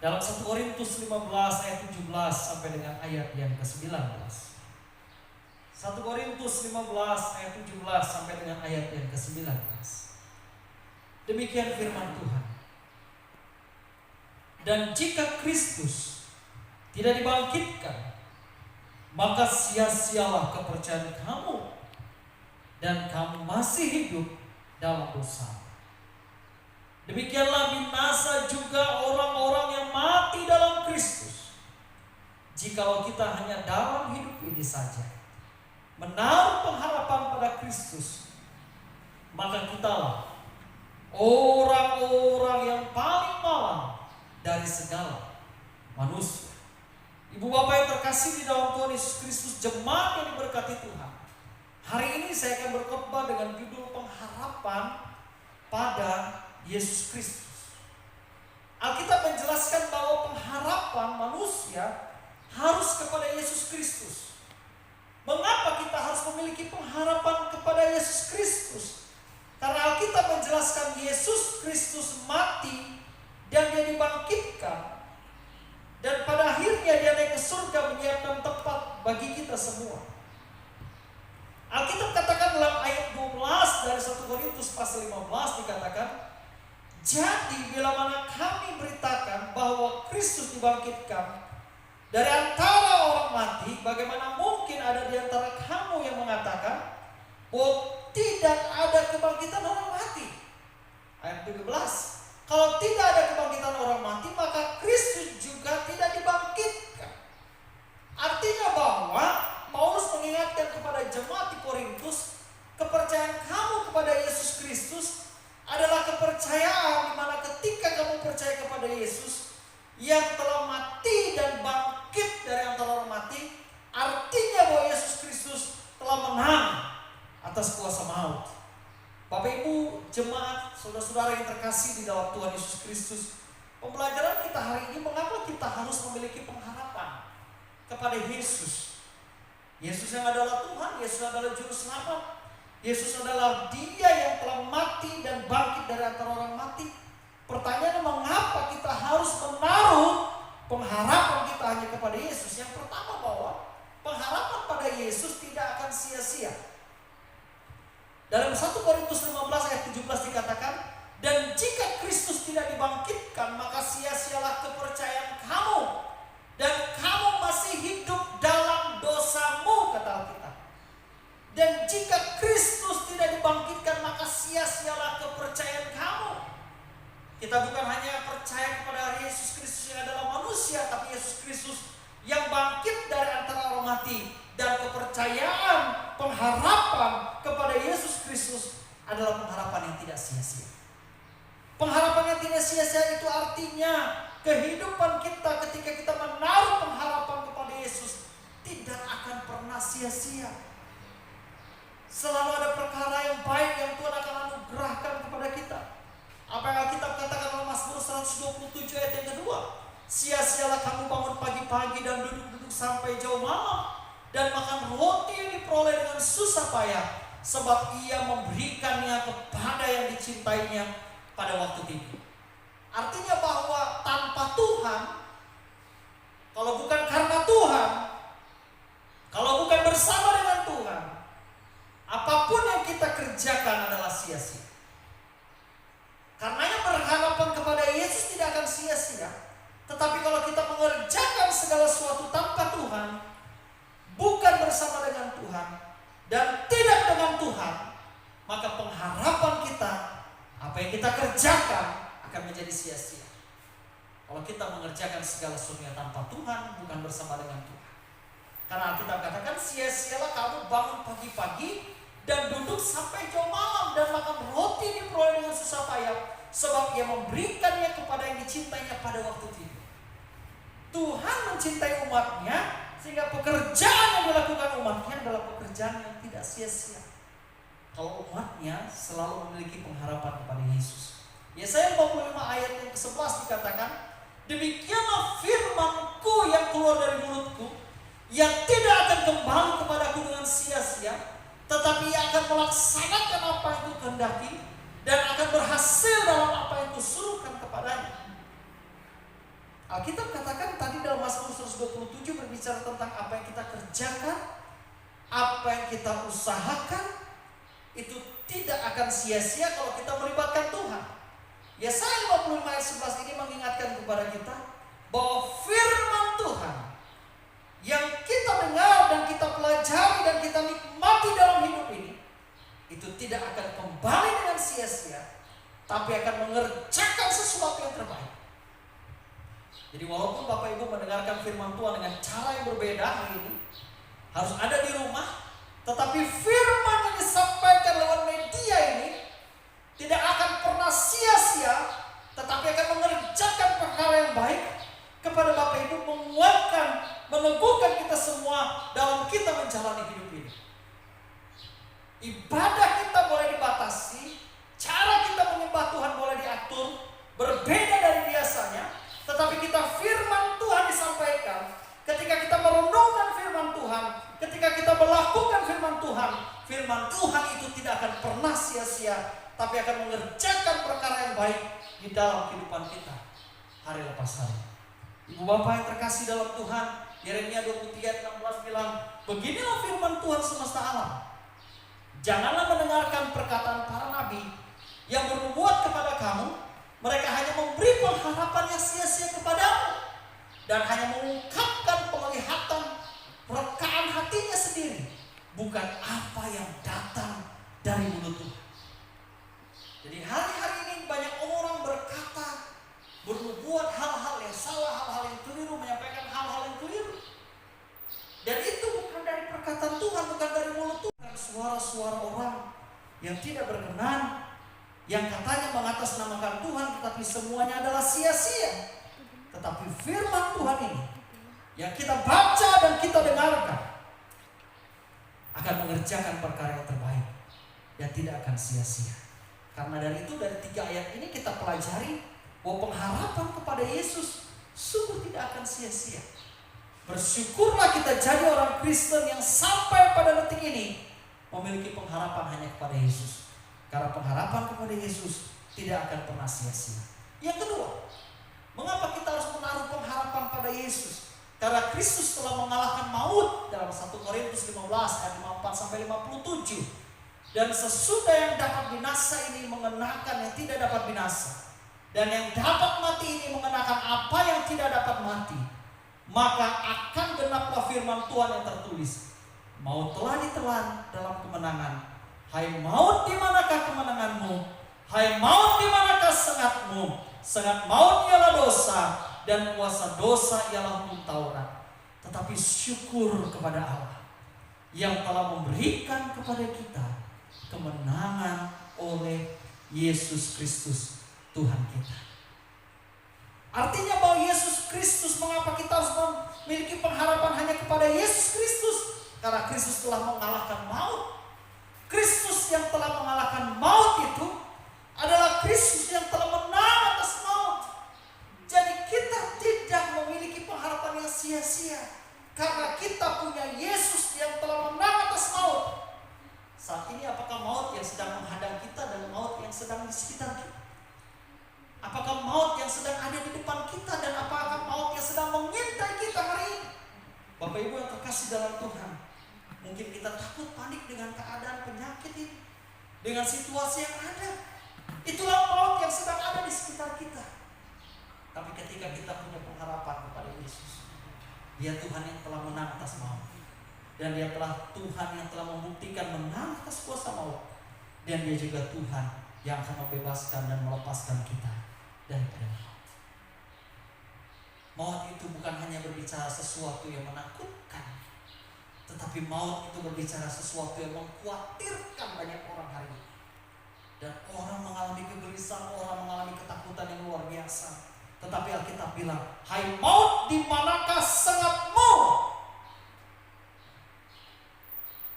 Dalam 1 Korintus 15 ayat 17 sampai dengan ayat yang ke-19. 1 Korintus 15 ayat 17 sampai dengan ayat yang ke-19. Demikian firman Tuhan. Dan jika Kristus tidak dibangkitkan, maka sia-sialah kepercayaan kamu, dan kamu masih hidup dalam dosa. Demikianlah binasa juga orang-orang yang mati dalam Kristus. Jikalau kita hanya dalam hidup ini saja menaruh pengharapan pada Kristus, maka kitalah orang-orang yang paling malang dari segala manusia. Ibu bapak yang terkasih di dalam Tuhan Yesus Kristus, jemaat yang diberkati Tuhan, hari ini saya akan berkhotbah dengan judul pengharapan pada Yesus Kristus. Alkitab menjelaskan bahwa pengharapan manusia harus kepada Yesus Kristus. Mengapa kita harus memiliki pengharapan kepada Yesus Kristus? Karena Alkitab menjelaskan Yesus Kristus mati dan dia dibangkitkan, dan pada akhirnya dia naik ke surga menyiapkan tempat bagi kita semua. Alkitab katakan dalam ayat 12 dari 1 Korintus pasal 15 dikatakan, jadi bila mana kami beritakan bahwa Kristus dibangkitkan dari antara orang mati, bagaimana mungkin ada di antara kamu yang mengatakan bahwa tidak ada kebangkitan orang mati? Ayat 17. Kalau tidak ada kebangkitan orang mati, maka Kristus juga tidak dibangkitkan. Artinya bahwa Paulus mengingatkan kepada jemaat di Korintus, kepercayaan kamu kepada Yesus Kristus adalah kepercayaan di mana ketika kamu percaya kepada Yesus yang telah mati dan bangkit dari antara orang mati, artinya bahwa Yesus Kristus telah menang atas kuasa maut. Bapak Ibu, jemaat, saudara-saudara yang terkasih di dalam Tuhan Yesus Kristus, pembelajaran kita hari ini, mengapa kita harus memiliki pengharapan kepada Yesus. Yesus yang adalah Tuhan, Yesus adalah juru selamat, Yesus adalah Dia yang telah mati dan bangkit dari antara orang mati. Pertanyaannya, mengapa kita harus menaruh pengharapan kita hanya kepada Yesus? Yang pertama, bahwa pengharapan pada Yesus tidak akan sia-sia. Dalam 1 Korintus 15 ayat 17 dikatakan, dan jika Kristus tidak dibangkitkan, maka sia-sialah kepercayaan kamu, dan kamu masih hidup dalam dosamu, kata Alkitab. Dan jika Kristus tidak dibangkitkan, maka sia-sialah kepercayaan kamu. Kita bukan hanya percaya kepada Yesus Kristus yang adalah manusia, tapi Yesus Kristus yang bangkit dari antara orang mati. Dan kepercayaan, pengharapan kepada Yesus Kristus adalah pengharapan yang tidak sia-sia. Pengharapan yang tidak sia-sia itu artinya kehidupan kita ketika kita menaruh pengharapan kepada Yesus tidak akan pernah sia-sia. Selalu ada perkara yang baik yang Tuhan akan anugerahkan kepada kita. Apa yang kita katakan dalam Mazmur 127 ayat yang kedua, sia-sialah kamu bangun pagi-pagi dan duduk-duduk sampai jauh malam, dan makan roti yang diperoleh dengan susah payah, sebab ia memberikannya kepada yang dicintainya pada waktu tidur. Artinya bahwa tanpa Tuhan, kalau bukan karena Tuhan, kalau bukan bersama dengan Tuhan, apapun yang kita kerjakan adalah sia-sia. Karenanya berharapan kepada Yesus tidak akan sia-sia. Tetapi kalau kita mengerjakan segala sesuatu tanpa Tuhan, bukan bersama dengan Tuhan, dan tidak dengan Tuhan, maka pengharapan kita, apa yang kita kerjakan akan menjadi sia-sia. Kalau kita mengerjakan segala sesuatu tanpa Tuhan, bukan bersama dengan Tuhan. Karena kita katakan, sia-sialah kamu bangun pagi-pagi dan duduk sampai jauh malam, dan makan roti diperoleh dengan susah payah, sebab ia memberikannya kepada yang dicintainya pada waktu tidur. Tuhan mencintai umatnya, sehingga pekerjaan yang dilakukan umatnya adalah pekerjaan yang tidak sia-sia. Kalau umatnya selalu memiliki pengharapan kepada Yesus. Yesaya 55 ayat yang ke-11 dikatakan, demikianlah firman-Ku yang keluar dari mulutku, yang tidak akan kembali kepadaku dengan sia-sia, tetapi ia akan melaksanakan apa yang Ku kehendaki, dan akan berhasil dalam apa yang Kusuruhkan kepadanya. Alkitab katakan tadi dalam Mazmur 127 berbicara tentang apa yang kita kerjakan, apa yang kita usahakan, itu tidak akan sia-sia kalau kita melibatkan Tuhan. Yesaya 55 ayat 11 ini mengingatkan kepada kita bahwa firman Tuhan yang kita dengar dan kita pelajari dan kita nikmati dalam hidup ini, itu tidak akan kembali dengan sia-sia, tapi akan mengerjakan sesuatu yang terbaik. Jadi walaupun Bapak Ibu mendengarkan firman Tuhan dengan cara yang berbeda hari ini, harus ada di rumah, tetapi firman yang disampaikan lewat media ini tidak akan pernah sia-sia, tetapi akan mengerjakan perkara yang baik kepada Bapak Ibu, menguatkan, meneguhkan kita semua dalam kita menjalani hidup ini. Ibadah kita boleh dibatasi, cara kita menyembah Tuhan boleh diatur, berbeda dari biasanya, tetapi kita firman Tuhan disampaikan. Ketika kita merenungkan firman Tuhan, ketika kita melakukan firman Tuhan itu tidak akan pernah sia-sia, tapi akan mengerjakan perkara yang baik di dalam kehidupan kita hari lepas hari. Ibu bapak yang terkasih dalam Tuhan, Yeremia 23:16 bilang, beginilah firman Tuhan semesta alam. Janganlah mendengarkan perkataan para nabi yang bernubuat kepada kamu. Mereka hanya memberi pengharapan yang sia-sia kepadamu dan hanya mengungkapkan penglihatan rekaan hatinya sendiri, bukan apa yang datang dari mulut Tuhan. Jadi hari-hari ini banyak orang berkata, bernubuat hal-hal yang salah, hal-hal yang keliru, menyampaikan hal-hal yang keliru. Dan itu bukan dari perkataan Tuhan, bukan dari mulut Tuhan. Suara-suara orang yang tidak berkenan, yang katanya mengatasnamakan Tuhan, tetapi semuanya adalah sia-sia. Tetapi firman Tuhan ini yang kita baca dan kita dengarkan akan mengerjakan perkara yang terbaik dan tidak akan sia-sia. Karena dari itu, dari 3 ayat ini kita pelajari bahwa pengharapan kepada Yesus sungguh tidak akan sia-sia. Bersyukurlah kita jadi orang Kristen yang sampai pada detik ini memiliki pengharapan hanya kepada Yesus. Karena pengharapan kepada Yesus tidak akan pernah sia-sia. Yang kedua, mengapa kita harus menaruh pengharapan pada Yesus? Karena Kristus telah mengalahkan maut dalam 1 Korintus 15 ayat 54-57. Dan sesudah yang dapat binasa ini mengenakan yang tidak dapat binasa, dan yang dapat mati ini mengenakan apa yang tidak dapat mati, maka akan genaplah firman Tuhan yang tertulis, maut telah ditelan dalam kemenangan. Hai maut, di manakah kemenanganmu? Hai maut, di manakah sengatmu? Sengat maut ialah dosa, dan kuasa dosa ialah hukum Taurat. Tetapi syukur kepada Allah yang telah memberikan kepada kita kemenangan oleh Yesus Kristus Tuhan kita. Artinya bahwa Yesus Kristus, mengapa kita harus memiliki pengharapan hanya kepada Yesus Kristus? Karena Kristus telah mengalahkan maut. Kristus yang telah mengalahkan maut itu adalah Kristus yang telah menang atas maut. Jadi kita tidak memiliki pengharapan yang sia-sia, karena kita punya Yesus yang telah menang atas maut. Saat ini apakah maut yang sedang menghadang kita dan maut yang sedang di sekitar kita? Apakah maut yang sedang ada di depan kita dan apakah maut yang sedang mengintai kita hari ini? Bapak Ibu yang terkasih dalam Tuhan, mungkin kita takut panik dengan keadaan penyakit ini, dengan situasi yang ada. Itulah maut yang sedang ada di sekitar kita. Tapi ketika kita punya pengharapan kepada Yesus, Dia Tuhan yang telah menang atas maut, dan Dia telah Tuhan yang telah membuktikan menang atas kuasa maut, dan Dia juga Tuhan yang akan membebaskan dan melepaskan kita daripada maut. Maut itu bukan hanya berbicara sesuatu yang menakutkan, tetapi maut itu berbicara sesuatu yang mengkhawatirkan banyak orang hari ini. Dan orang mengalami kegelisahan, orang mengalami ketakutan yang luar biasa. Tetapi Alkitab bilang, hai maut, di manakah sengatmu?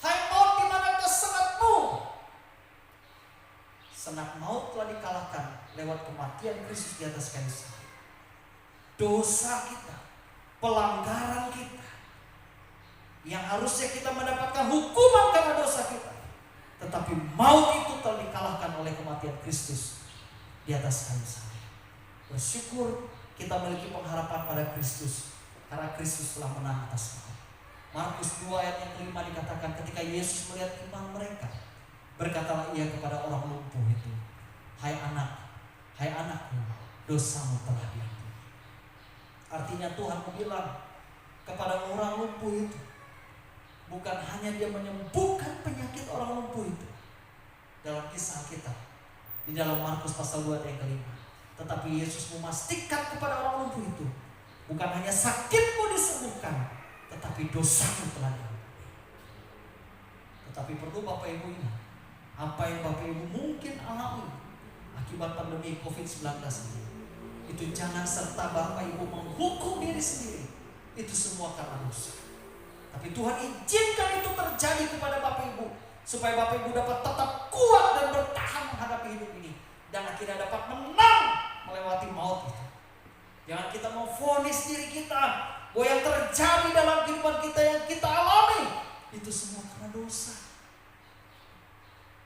Hai maut, di manakah sengatmu? Sengat maut telah dikalahkan lewat kematian Kristus di atas kayu salib. Dosa kita, pelanggaran kita, yang harusnya kita mendapatkan hukuman karena dosa kita, tetapi maut itu telah dikalahkan oleh kematian Kristus di atas kayu salib. Bersyukur kita memiliki pengharapan pada Kristus, karena Kristus telah menang atas maut. Markus 2 ayat yang kelima dikatakan, ketika Yesus melihat iman mereka, berkatalah ia kepada orang lumpuh itu, hai anakku, dosamu telah diampuni. Artinya Tuhan bilang kepada orang lumpuh itu, bukan hanya dia menyembuhkan penyakit orang lumpuh itu dalam kisah kita di dalam Markus pasal 2 ayat kelima, tetapi Yesus memastikan kepada orang lumpuh itu, bukan hanya sakitmu disembuhkan, tetapi dosamu telah diampuni. Tetapi perlu Bapak Ibu ingat, apa yang Bapak Ibu mungkin alami akibat pandemi COVID-19 ini, itu jangan serta Bapak Ibu menghukum diri sendiri. Itu semua karena dosa. Tapi Tuhan izinkan itu terjadi kepada Bapak Ibu, supaya Bapak Ibu dapat tetap kuat dan bertahan menghadapi hidup ini, dan akhirnya dapat menang melewati maut itu. Jangan kita memvonis diri kita bahwa yang terjadi dalam kehidupan kita yang kita alami itu semua karena dosa.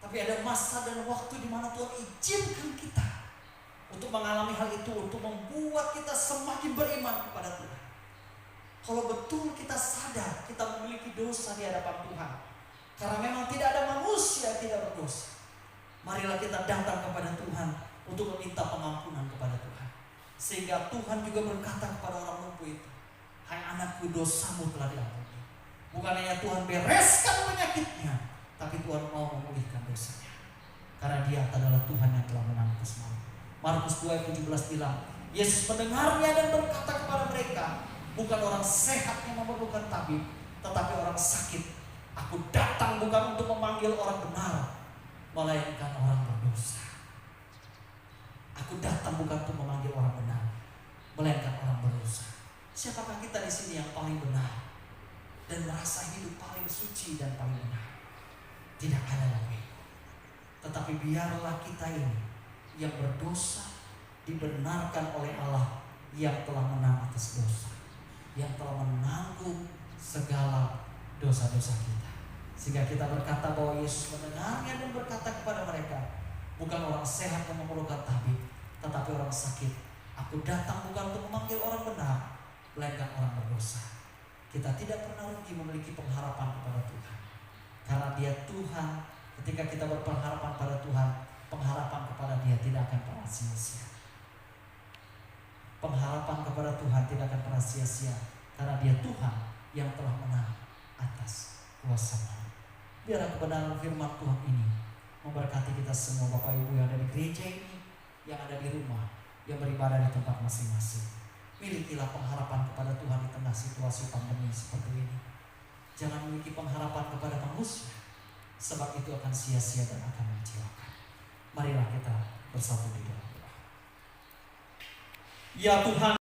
Tapi ada masa dan waktu di mana Tuhan izinkan kita untuk mengalami hal itu, untuk membuat kita semakin beriman kepada Tuhan. Kalau betul kita sadar kita memiliki dosa di hadapan Tuhan, karena memang tidak ada manusia yang tidak berdosa, marilah kita datang kepada Tuhan untuk meminta pengampunan kepada Tuhan. Sehingga Tuhan juga berkata kepada orang lumpuh itu, hai anakku, dosamu telah diampuni. Bukan hanya Tuhan bereskan penyakitnya, tapi Tuhan mau memulihkan dosanya, karena Dia adalah Tuhan yang telah menang atas maut. Markus 2 ayat 17 bilang, Yesus mendengarnya dan berkata kepada mereka, bukan orang sehat yang memerlukan tabib, tetapi orang sakit. Aku datang bukan untuk memanggil orang benar, melainkan orang berdosa. Aku datang bukan untuk memanggil orang benar, melainkan orang berdosa. Siapakah kita di sini yang paling benar dan merasa hidup paling suci dan paling benar? Tidak ada lagi. Tetapi biarlah kita ini yang berdosa dibenarkan oleh Allah yang telah menang atas dosa, yang telah menanggung segala dosa-dosa kita. Sehingga kita berkata bahwa Yesus mendengarnya dan berkata kepada mereka, bukan orang sehat yang memerlukan tabib, tetapi orang sakit. Aku datang bukan untuk memanggil orang benar, melainkan orang berdosa. Kita tidak pernah rugi memiliki pengharapan kepada Tuhan, karena Dia Tuhan. Ketika kita berpengharapan pada Tuhan, pengharapan kepada Dia tidak akan pernah sia-sia. Pengharapan kepada Tuhan tidak akan pernah sia-sia, karena Dia Tuhan yang telah menang atas kuasa maut. Biarlah kebenaran firman Tuhan ini memberkati kita semua, Bapak Ibu yang ada di gereja ini, yang ada di rumah, yang beribadah di tempat masing-masing. Milikilah pengharapan kepada Tuhan di tengah situasi pandemi seperti ini. Jangan memiliki pengharapan kepada manusia, sebab itu akan sia-sia dan akan mengecewakan. Marilah kita bersatu di dalam doa. Ya Tuhan,